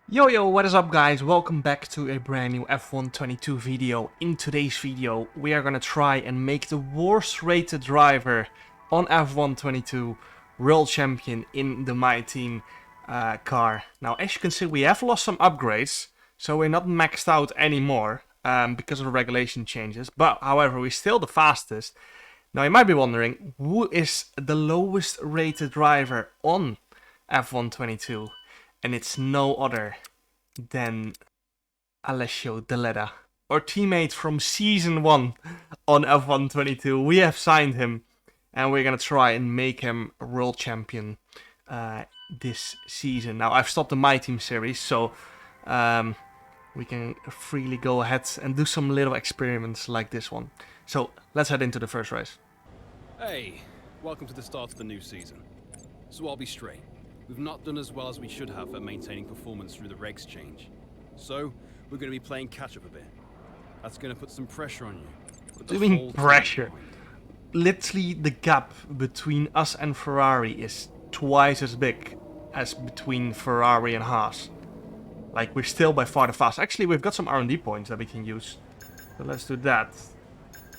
Yo, what is up guys? Welcome back to a brand new F122 video. In today's video, we are gonna try and make the worst rated driver on F122 world champion in the My Team car. Now, as you can see, we have lost some upgrades, so we're not maxed out anymore because of the regulation changes. But, however, we're still the fastest. Now, you might be wondering, who is the lowest rated driver on F122? And it's no other than Alessio Deletta, our teammate from Season 1 on F122. We have signed him, and we're gonna try and make him a world champion this season. Now, I've stopped the My Team series, so we can freely go ahead and do some little experiments like this one. So, let's head into the first race. Hey, welcome to the start of the new season. So I'll be straight. We've not done as well as we should have at maintaining performance through the regs change. So, we're going to be playing catch-up a bit. That's going to put some pressure on you. What do you mean pressure? Literally, the gap between us and Ferrari is twice as big as between Ferrari and Haas. Like, we're still by far the fastest. Actually, we've got some R&D points that we can use. So let's do that.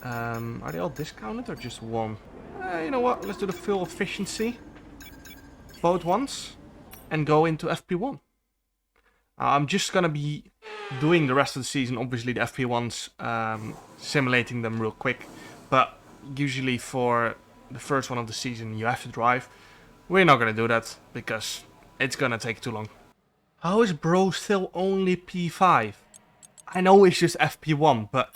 Are they all discounted or just one? You know what? Let's do the full efficiency. Both ones, and go into FP1. I'm just gonna be doing the rest of the season, obviously the FP1s, simulating them real quick, but usually for the first one of the season you have to drive. We're not gonna do that, because it's gonna take too long. How is bro still only P5? I know it's just FP1, but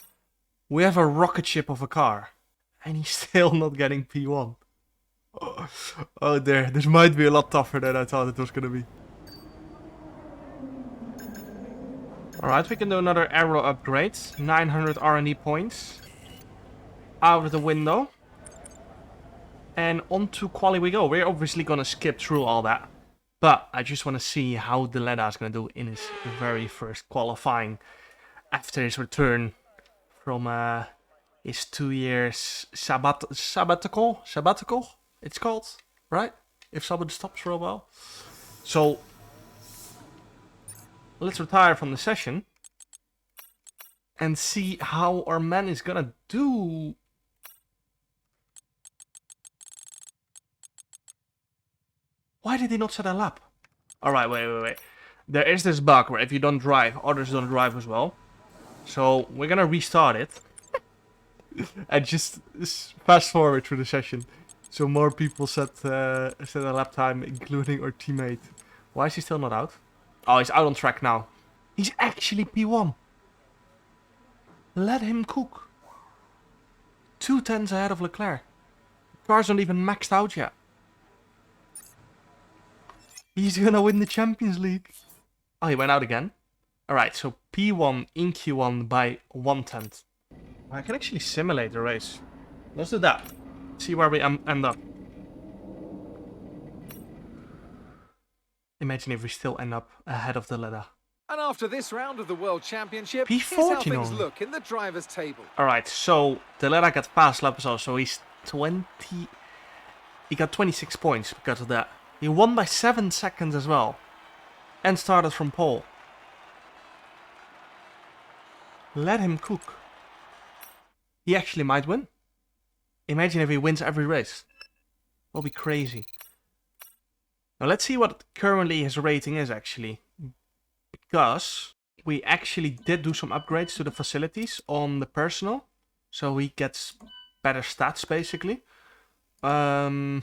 we have a rocket ship of a car, and he's still not getting P1. Oh dear, this might be a lot tougher than I thought it was gonna be. Alright, we can do another aero upgrade. 900 R&D points. Out of the window. And on to quali we go. We're obviously gonna skip through all that. But I just want to see how Deletta is gonna do in his very first qualifying. After his return from his 2 years sabbatical? It's called, right? If somebody stops for a while. So, let's retire from the session. And see how our man is gonna do. Why did he not set a lap? Alright, wait. There is this bug where if you don't drive, others don't drive as well. So, we're gonna restart it. And just fast forward through the session. So more people set a lap time, including our teammate. Why is he still not out? Oh, he's out on track now. He's actually P1. Let him cook. 2 tenths ahead of Leclerc. The car's not even maxed out yet. He's gonna win the Champions League. Oh, he went out again. Alright, so P1 in Q1 by 1/10. I can actually simulate the race. Let's do that. See where we end up. Imagine if we still end up ahead of the ladder. And after this round of the World Championship, P14 here's how things only. look in the driver's table. Alright, so the ladder got fast lap as well, so he's 20... He got 26 points because of that. He won by 7 seconds as well. And started from pole. Let him cook. He actually might win. Imagine if he wins every race. That'll be crazy. Now let's see what currently his rating is actually. Because we actually did do some upgrades to the facilities on the personal. So he gets better stats basically. Where can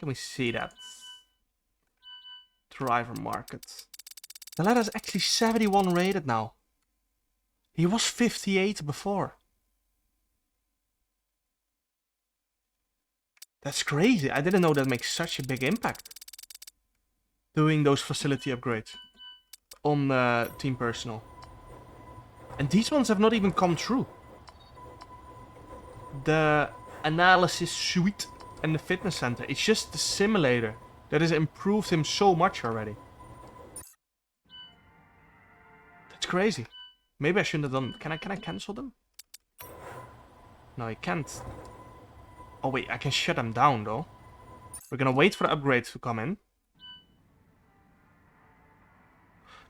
we see that? Driver market. The ladder is actually 71 rated now. He was 58 before. That's crazy. I didn't know that makes such a big impact. Doing those facility upgrades on team personal. And these ones have not even come true. The analysis suite and the fitness center. It's just the simulator that has improved him so much already. That's crazy. Maybe I shouldn't have done... Can I cancel them? No, I can't. Oh wait, I can shut them down though. We're gonna wait for the upgrades to come in.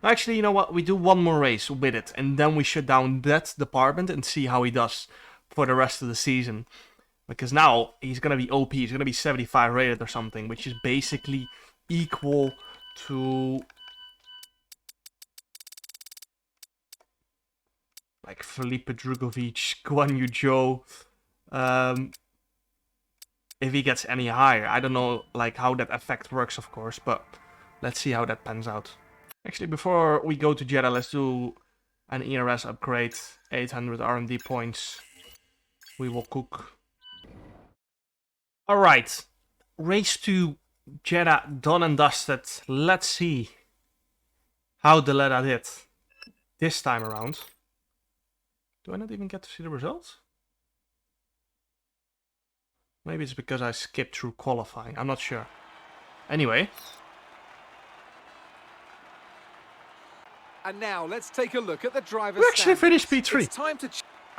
Actually, you know what? We do one more race with it, and then we shut down that department and see how he does for the rest of the season. Because now he's gonna be OP. He's gonna be 75 rated or something, which is basically equal to like Felipe Drugovic, Guan Yu Zhou. If he gets any higher, I don't know like how that effect works, of course, but let's see how that pans out. Actually, before we go to Jeddah, let's do an ERS upgrade. 800 R&D points. We will cook. Alright. Race to Jeddah done and dusted. Let's see how the Leda did this time around. Do I not even get to see the results? Maybe it's because I skipped through qualifying. I'm not sure. Anyway. And now let's take a look at the driver's We actually standings. finished P3. It's time to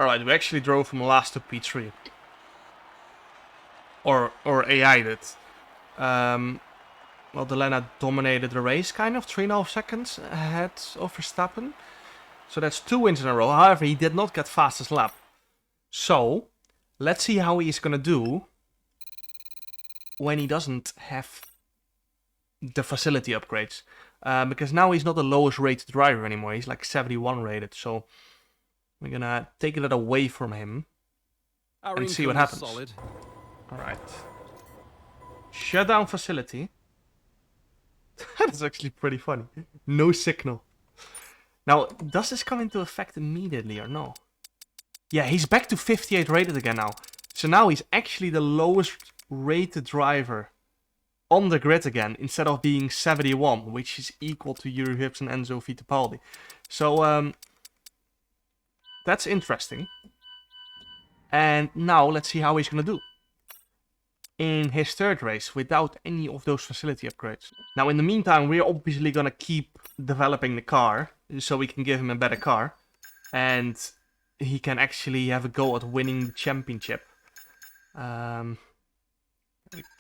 Alright, we actually drove from last to P3. Or AI did. Well, Delena dominated the race, kind of. 3.5 seconds ahead of Verstappen. So that's 2 wins in a row. However, he did not get fastest lap. So, let's see how he's gonna do when he doesn't have the facility upgrades. Because now he's not the lowest rated driver anymore. He's like 71 rated. So we're gonna take that away from him and see what happens. Solid. Alright. Shut down facility. That's actually pretty funny. No signal. Now, does this come into effect immediately or no? Yeah, he's back to 58 rated again now. So now he's actually the lowest rated driver on the grid again, instead of being 71, which is equal to Yuri Vips and Enzo Fittipaldi. So, that's interesting. And now let's see how he's gonna do in his third race without any of those facility upgrades. Now, in the meantime, we're obviously gonna keep developing the car so we can give him a better car, and he can actually have a go at winning the championship.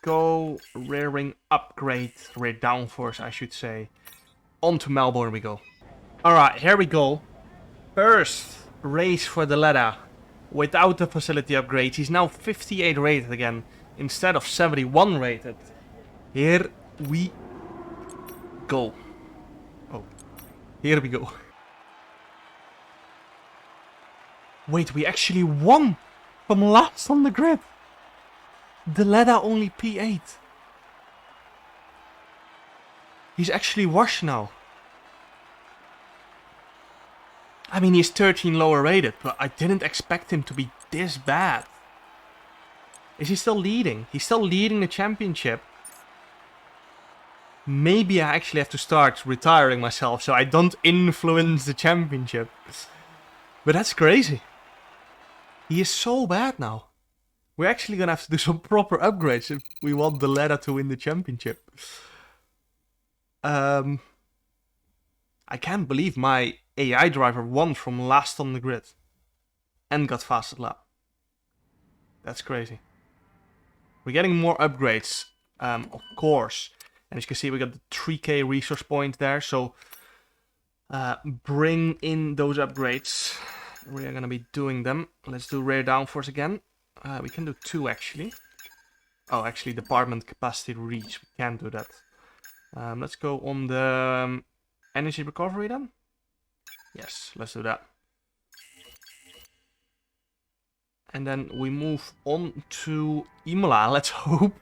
Go rear wing upgrade, rear downforce, I should say. On to Melbourne we go. Alright, here we go. First race for the Leda without the facility upgrades. He's now 58 rated again instead of 71 rated. Here we go. Oh, here we go. Wait, we actually won from last on the grid. The Leda only P8. He's actually worse now. I mean, he's 13 lower rated, but I didn't expect him to be this bad. Is he still leading? He's still leading the championship. Maybe I actually have to start retiring myself so I don't influence the championship. But that's crazy. He is so bad now. We're actually gonna have to do some proper upgrades if we want the Leda to win the championship. I can't believe my AI driver won from last on the grid and got fastest lap. That's crazy. We're getting more upgrades, of course. And as you can see, we got the 3k resource point there. So bring in those upgrades. We are gonna be doing them. Let's do rear downforce again. We can do 2 actually. Oh, actually, department capacity reach. We can't do that. Let's go on the energy recovery then. Yes, let's do that. And then we move on to Imola. Let's hope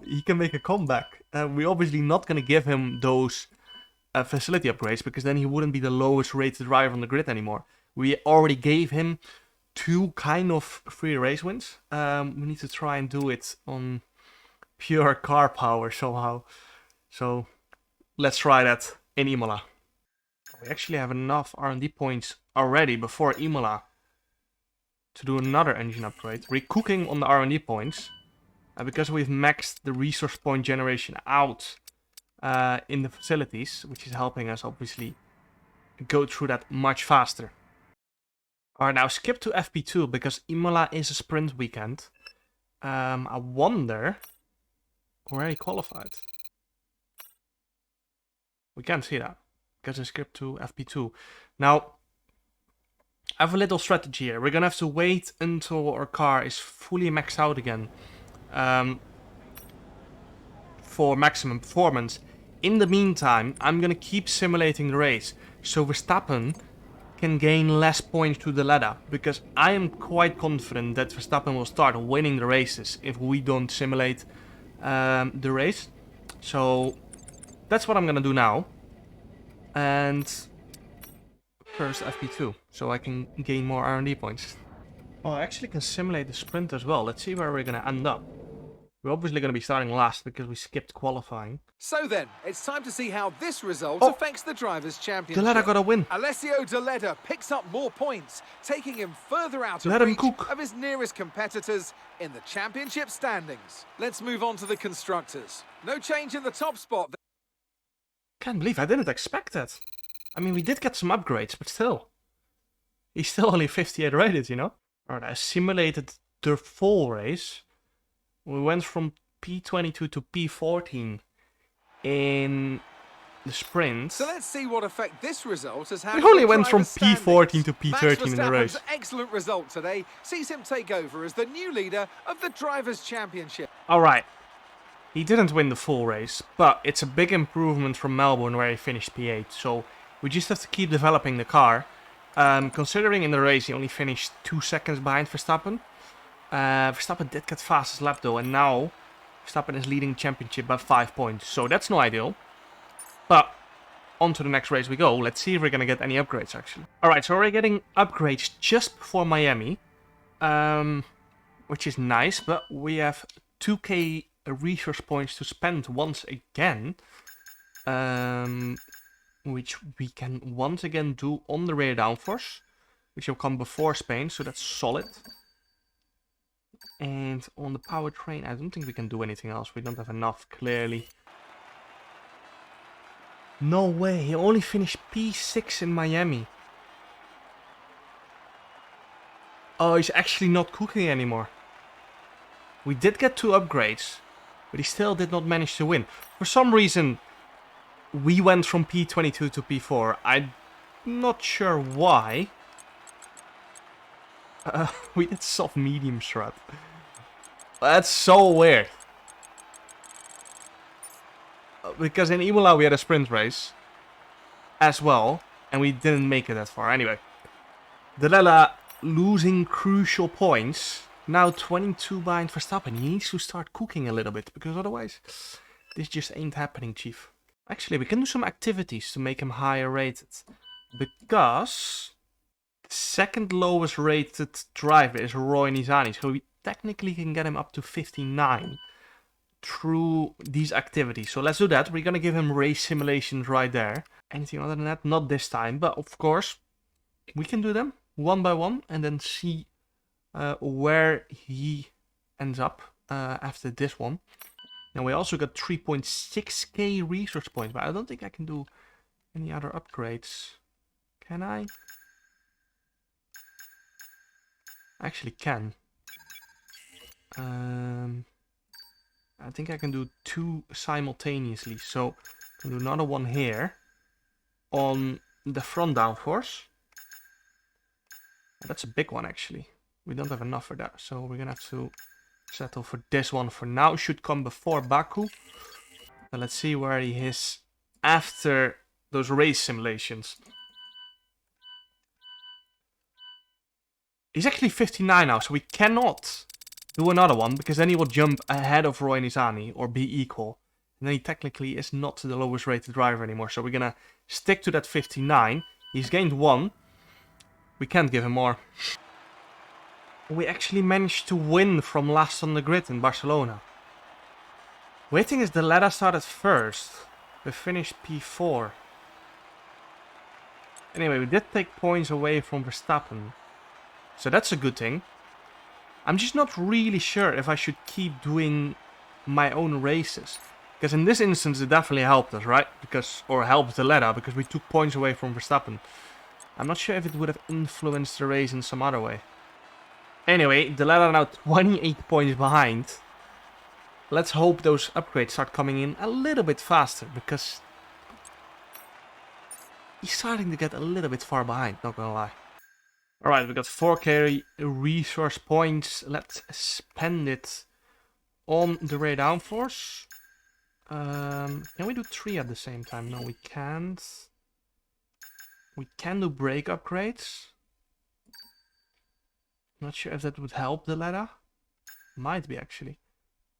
he can make a comeback. We're obviously not going to give him those facility upgrades because then he wouldn't be the lowest rated driver on the grid anymore. We already gave him 2 kind of free race wins. We need to try and do it on pure car power somehow. So let's try that in Imola. We actually have enough R&D points already before Imola to do another engine upgrade. We're cooking on the R&D points because we've maxed the resource point generation out in the facilities, which is helping us obviously go through that much faster. Alright, now skip to FP2 because Imola is a sprint weekend. I wonder where he qualified. We can't see that. because I skipped to FP2. Now, I have a little strategy here. We're gonna have to wait until our car is fully maxed out again for maximum performance. In the meantime, I'm gonna keep simulating the race, so Verstappen can gain less points to the ladder, because I am quite confident that Verstappen will start winning the races if we don't simulate the race. So that's what I'm gonna do now. And first FP2, so I can gain more R&D points. Oh, I actually can simulate the sprint as well. Let's see where we're gonna end up. We're obviously gonna be starting last because we skipped qualifying. So then, it's time to see how this result Oh. affects the Drivers' Championship. Deletta got a win. Alessio Deletta picks up more points, taking him further out of Let him reach cook. of his nearest competitors in the championship standings. Let's move on to the Constructors. No change in the top spot. Can't believe I didn't expect that. I mean, we did get some upgrades, but still. He's still only 58 rated, you know? Alright, I simulated the full race. We went from P22 to P14 in the sprint. So let's see what effect this result has had. We on only the went from drivers' P14 to standings. P13 in the Max race. Verstappen's excellent result today sees him take over as the new leader of the Drivers' Championship. Alright. He didn't win the full race, but it's a big improvement from Melbourne where he finished P8. So we just have to keep developing the car. Considering in the race he only finished 2 seconds behind Verstappen. Verstappen did get fastest lap though, and now Verstappen is leading the championship by 5 points. So that's no ideal. But on to the next race we go. Let's see if we're going to get any upgrades actually. Alright, so we're getting upgrades just before Miami. Which is nice, but we have 2k resource points to spend once again. Which we can once again do on the rear downforce. Which will come before Spain, so that's solid. And on the powertrain, I don't think we can do anything else. We don't have enough, clearly. No way, he only finished P6 in Miami. Oh, he's actually not cooking anymore. We did get 2 upgrades, but he still did not manage to win. For some reason, we went from P22 to P4. I'm not sure why. We did soft medium shroud. That's so weird. Because in Imola we had a sprint race as well, and we didn't make it that far. Anyway, Delella losing crucial points. Now 22 behind Verstappen. He needs to start cooking a little bit, because otherwise this just ain't happening, Chief. Actually, we can do some activities to make him higher rated. Because the second lowest rated driver is Roy Nizani, so we technically can get him up to 59 through these activities. So let's do that. We're gonna give him race simulations right there. Anything other than that? Not this time, but of course we can do them one by one and then see where he ends up after this one. Now we also got 3.6k resource points, but I don't think I can do any other upgrades. Can I? I actually can. I think I can do 2 simultaneously. So I can do another one here on the front downforce. That's a big one actually. We don't have enough for that, so we're gonna have to settle for this one for now. Should come before Baku. But let's see where he is after those race simulations. He's actually 59 now, so we cannot do another one, because then he will jump ahead of Roy Nizani, or be equal. And then he technically is not the lowest rated driver anymore, so we're gonna stick to that 59. He's gained 1. We can't give him more. We actually managed to win from last on the grid in Barcelona. Waiting is the ladder started first. We finished P4. Anyway, we did take points away from Verstappen. So that's a good thing. I'm just not really sure if I should keep doing my own races. Because in this instance it definitely helped us, right? Or helped the ladder, because we took points away from Verstappen. I'm not sure if it would have influenced the race in some other way. Anyway, the ladder now 28 points behind. Let's hope those upgrades start coming in a little bit faster, because he's starting to get a little bit far behind, not gonna lie. Alright, we got 4k resource points. Let's spend it on the Ray Downforce. Can we do 3 at the same time? No, we can't. We can do brake upgrades. Not sure if that would help the ladder. Might be actually.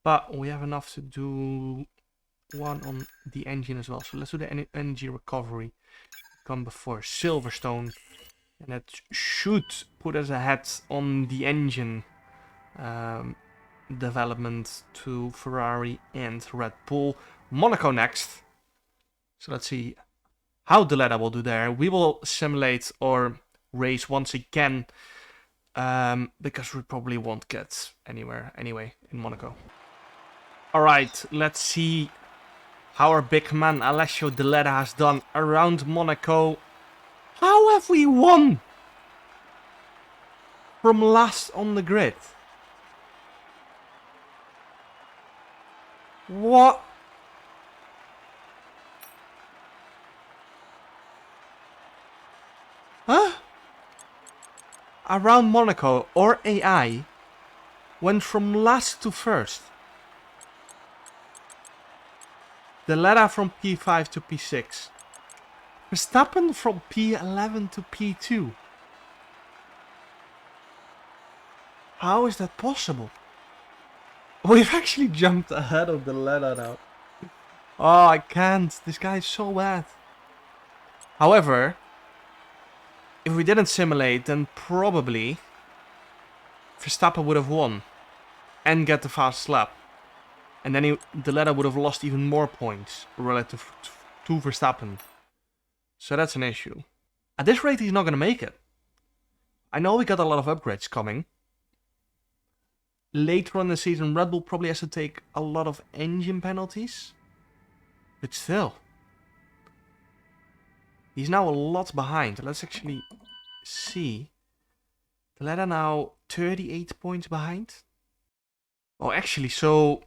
But we have enough to do one on the engine as well. So let's do the energy recovery. Come before Silverstone. And that should put us ahead on the engine development to Ferrari and Red Bull. Monaco next. So let's see how the ladder will do there. We will simulate or race once again. Because we probably won't get anywhere anyway in Monaco. Alright, let's see how our big man Alessio De Leda has done around Monaco. How have we won from last on the grid? What? Huh? Around Monaco, or AI, went from last to first. The ladder from P5 to P6. Verstappen from P11 to P2. How is that possible? We've actually jumped ahead of the ladder now. Oh, I can't. This guy is so bad. However, if we didn't simulate, then probably Verstappen would have won and get the fast lap. And then the ladder would have lost even more points relative to Verstappen. So that's an issue. At this rate, he's not going to make it. I know we got a lot of upgrades coming. Later on in the season, Red Bull probably has to take a lot of engine penalties. But still. He's now a lot behind. Let's actually see. The ladder now 38 points behind. Oh, actually, so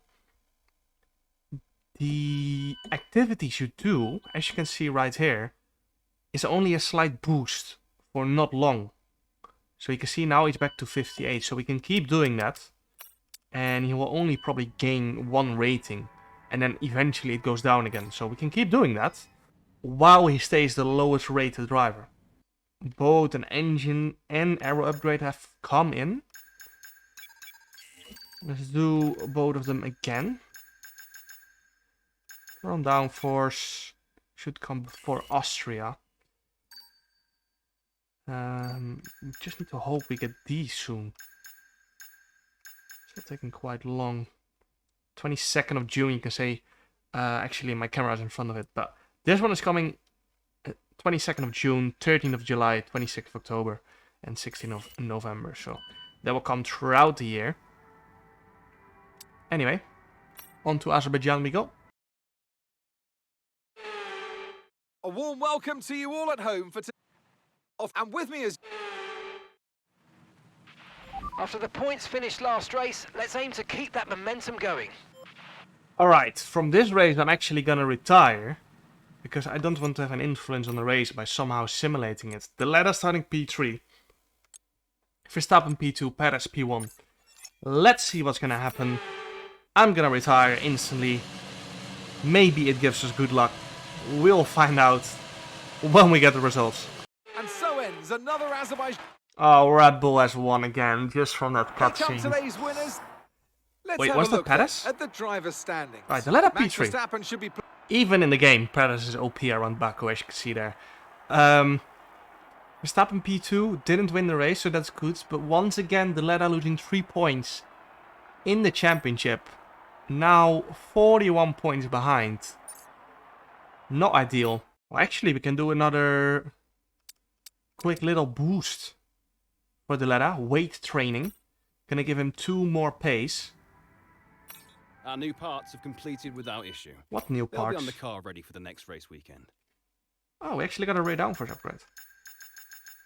the activities you do, as you can see right here, is only a slight boost for not long. So you can see now he's back to 58. So we can keep doing that. And he will only probably gain 1 rating. And then eventually it goes down again. So we can keep doing that while he stays the lowest rated driver. Both an engine and aero upgrade have come in. Let's do both of them again. Run downforce should come before Austria. We just need to hope we get these soon. It's taking quite long. 22nd of June, you can say. Actually, my camera is in front of it, but this one is coming 22nd of June, 13th of July, 26th of October, and 16th of November. So that will come throughout the year. Anyway, on to Azerbaijan we go. A warm welcome to you all at home for and with me is... After the points finished last race, let's aim to keep that momentum going. Alright, from this race I'm actually gonna retire. Because I don't want to have an influence on the race by somehow simulating it. The ladder starting P3. Verstappen P2, Perez P1. Let's see what's gonna happen. I'm gonna retire instantly. Maybe it gives us good luck. We'll find out when we get the results. And so ends another Azerbaijan... Oh, Red Bull has won again, just from that Come cutscene. today's winners. Let's Wait, have was a that look Perez? at the driver's standings. Right, the ladder Max P3. Verstappen should be... Even in the game, Perez is OP around Baku, as you can see there. Verstappen P2 didn't win the race, so that's good. But once again, the ladder losing 3 points in the championship. Now 41 points behind. Not ideal. Well, actually, we can do another quick little boost for the ladder. Weight training. Gonna give him 2 more pace. Our new parts have completed without issue. What new They'll be parts? on the car ready for the next race weekend. Oh, we actually got a Ray Downforce upgrade.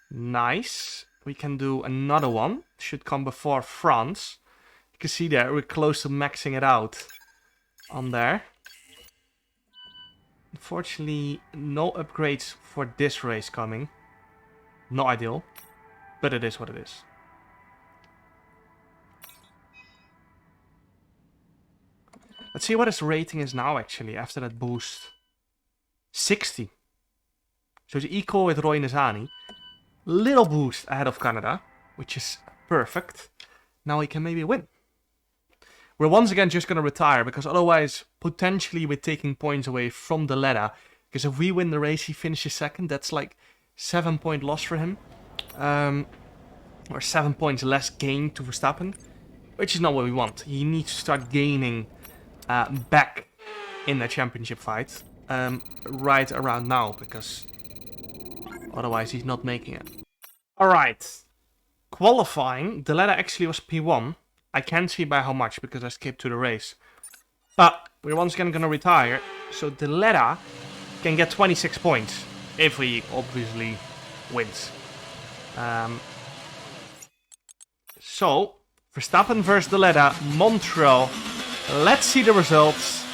Nice. We can do another one. Should come before France. You can see there, we're close to maxing it out on there. Unfortunately, no upgrades for this race coming. Not ideal, but it is what it is. Let's see what his rating is now, actually, after that boost. 60. So it's equal with Roy Nizani. Little boost ahead of Canada, which is perfect. Now he can maybe win. We're once again just going to retire, because otherwise, potentially we're taking points away from the ladder. Because if we win the race, he finishes second. That's like 7-point loss for him. Or 7 points less gain to Verstappen. Which is not what we want. He needs to start gaining back in the championship fight. Right around now, because otherwise he's not making it. Alright. Qualifying, the ladder actually was P1. I can't see by how much because I skipped to the race. But we're once again going to retire. So the ladder can get 26 points. If he obviously wins. So, Verstappen versus the ladder, Montreal. Let's see the results.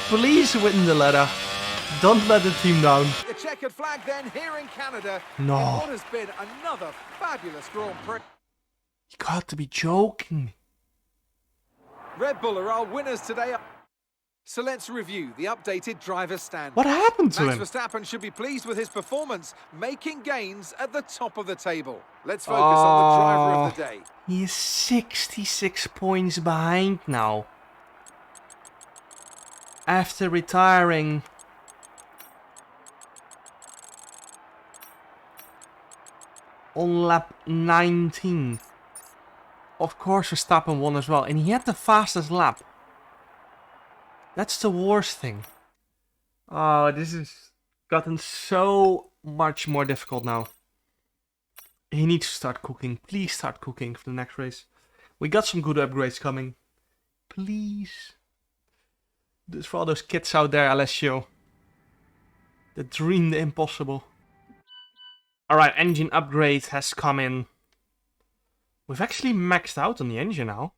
Please win the ladder. Don't let the team down. The checkered flag then here in Canada. No. In what has been another fabulous Grand Prix. You got to be joking. Red Bull are our winners today. So let's review the updated driver standing. What happened to him? Max Verstappen should be pleased with his performance, making gains at the top of the table. Let's focus on the driver of the day. He is 66 points behind now. After retiring on lap 19. Of course Verstappen won as well, and he had the fastest lap. That's the worst thing. Oh, this has gotten so much more difficult now. He needs to start cooking. Please start cooking for the next race. We got some good upgrades coming. Please. This for all those kids out there, Alessio. That dream the impossible. Alright, engine upgrade has come in. We've actually maxed out on the engine now.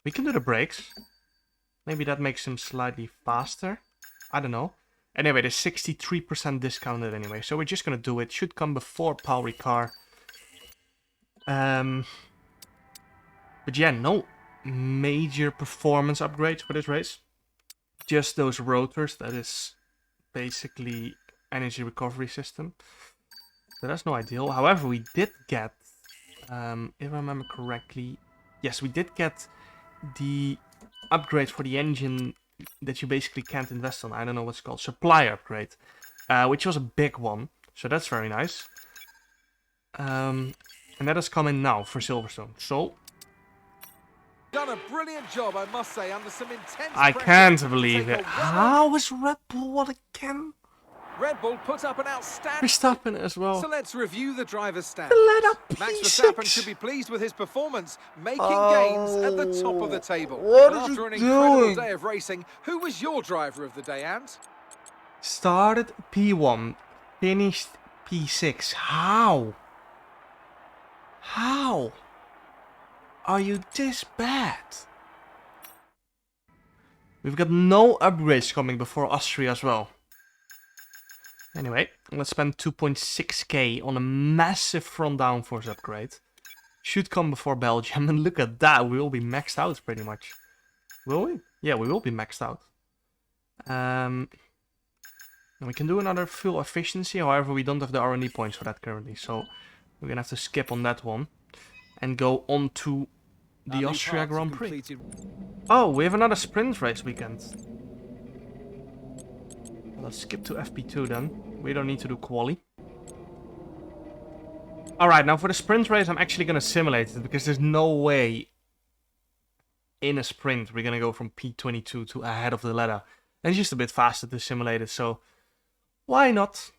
We can do the brakes. Maybe that makes him slightly faster. I don't know. Anyway, there's 63% discounted anyway. So we're just going to do it. Should come before Paul Ricard. But yeah, no major performance upgrades for this race. Just those rotors. That is basically energy recovery system. So that's no ideal. However, we did get, if I remember correctly, yes, we did get the upgrade for the engine that you basically can't invest on. I don't know what's called. Supply upgrade. Which was a big one. So that's very nice. And that has come in now for Silverstone. So Done a brilliant job, I must say, under some intense I pressure can't to believe take it. a How is Red Bull what again? Red Bull put up an outstanding... Verstappen as well. So let's review the driver's stand. The ladder Max P6. Verstappen should be pleased with his performance, making gains at the top of the table. What And is after an he incredible doing? day of racing, who was your driver of the day, Ant? Started P1, finished P6. How? How? Are you this bad? We've got no upgrades coming before Austria as well. Anyway, let's spend 2.6k on a massive front downforce upgrade. Should come before Belgium, and look at that, we will be maxed out pretty much. Will we? Yeah, we will be maxed out. And we can do another fuel efficiency, however we don't have the R&D points for that currently, so we're gonna have to skip on that one. And go on to the Austria Grand Prix. Oh, we have another sprint race weekend. Let's skip to FP2 then. We don't need to do quali. Alright, now for the sprint race I'm actually going to simulate it, because there's no way in a sprint we're going to go from P22 to ahead of the ladder. And it's just a bit faster to simulate it, so why not?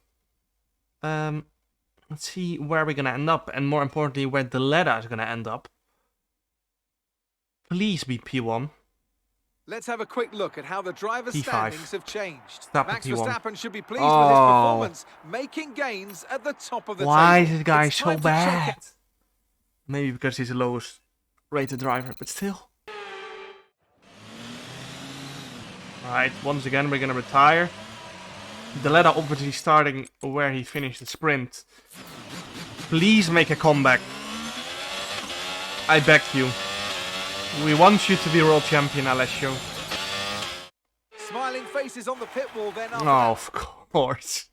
Let's see where we're going to end up, and more importantly where the ladder is going to end up. Please be P1. Let's have a quick look at how the driver's P5. standings have changed. Verstappen Max P1. Verstappen should be pleased with his performance, making gains at the top of the Why table. is this guy It's so time to check bad? it. Maybe because he's the lowest rated driver, but still. Alright, once again we're gonna retire. The ladder obviously starting where he finished the sprint. Please make a comeback. I beg you. We want you to be world champion, Alessio. Smiling faces on the pit wall then. After Oh, of course.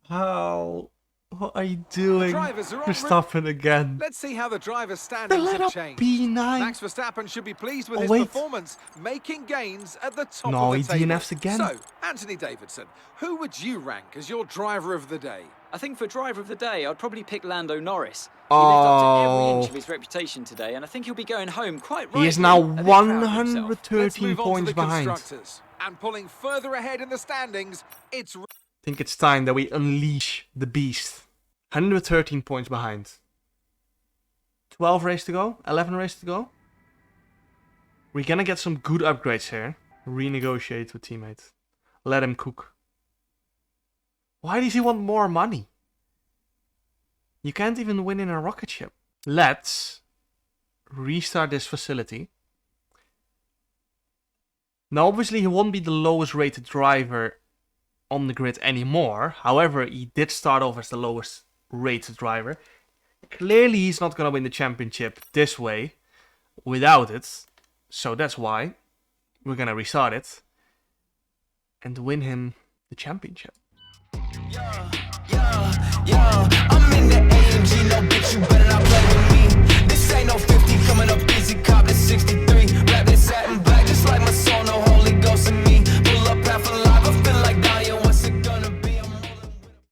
How? What are you doing? Drivers are en route. Verstappen again. Let's see how the drivers' The standings ladder have changed. P9. Max Verstappen should be pleased with Oh, his wait. performance, making gains at the top No, of he the table. DNFs again. So, Anthony Davidson, who would you rank as your driver of the day? I think for driver of the day, I'd probably pick Lando Norris. He lived up to every inch of his reputation today, and I think he'll be going home quite rightly. He is now a bit proud of himself. 113 Let's move on to points the behind. constructors. And pulling further ahead in the standings, it's... I think it's time that we unleash the beast. 113 points behind. 12 races to go? 11 races to go? We're gonna get some good upgrades here. Renegotiate with teammates. Let him cook. Why does he want more money? You can't even win in a rocket ship. Let's restart this facility. Now obviously he won't be the lowest rated driver on the grid anymore. However, he did start off as the lowest rated driver. Clearly he's not going to win the championship this way without it. So that's why we're going to restart it and win him the championship. I'm in the